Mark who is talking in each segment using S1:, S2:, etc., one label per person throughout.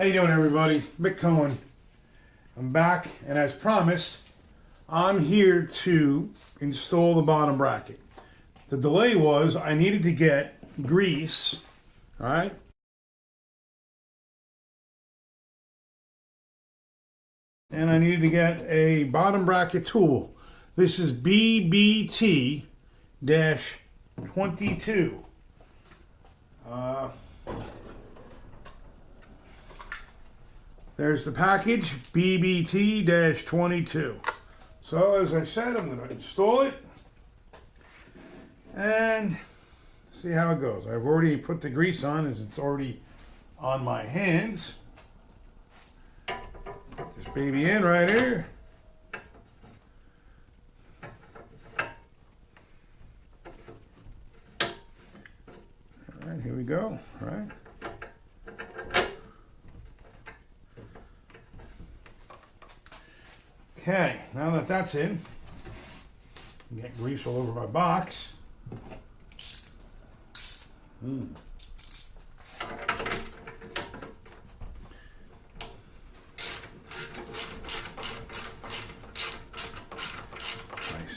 S1: How you doing, everybody? Mick Cohen. I'm back, and as promised, I'm here to install the bottom bracket. The delay was I needed to get grease, all right? And I needed to get a bottom bracket tool. This is BBT-22. There's the package, BBT-22. So as I said, I'm going to install it and see how it goes. I've already put the grease on as it's already on my hands. Put this baby in right here. All right, here we go. All right. Okay, now that that's in, get grease all over my box. Nice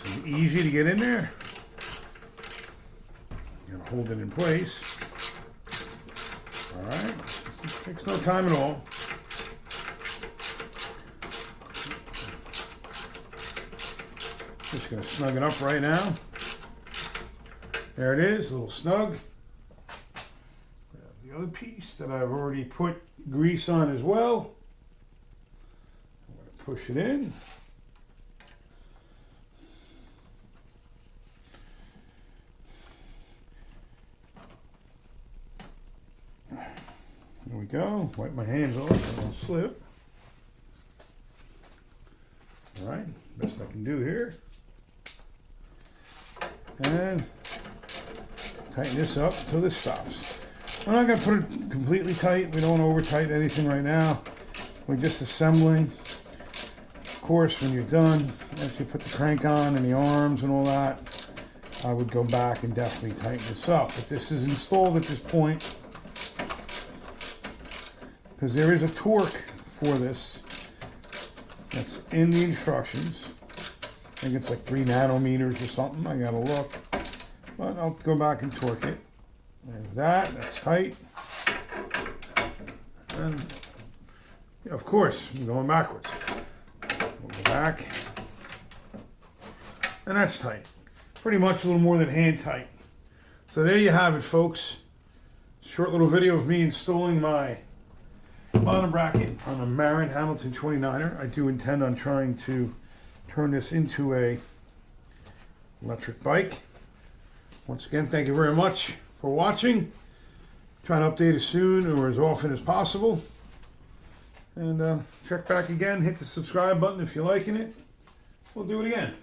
S1: and easy to get in there. You gotta hold it in place. All right, it takes no time at all. Just going to snug it up right now. There it is, a little snug. Grab the other piece that I've already put grease on as well. I'm going to push it in. There we go. Wipe my hands off so I don't slip. All right, best I can do here. And tighten this up until this stops. We're not going to put it completely tight. We don't want to over tighten anything right now. We're just assembling. Of course, when you're done, after you put the crank on and the arms and all that, I would go back and definitely tighten this up. But this is installed at this point because there is a torque for this that's in the instructions. I think it's like 3 nanometers or something. I gotta look, but I'll go back and torque it. There's that. That's tight. And yeah, of course, I'm going backwards. We'll go back, and that's tight. Pretty much a little more than hand tight. So there you have it, folks. Short little video of me installing my bottom bracket on a Marin Hamilton 29er. I do intend on trying to turn this into a electric bike. Once again, thank you very much for watching. Trying to update as soon or as often as possible. And check back again, hit the subscribe button if you're liking it. We'll do it again.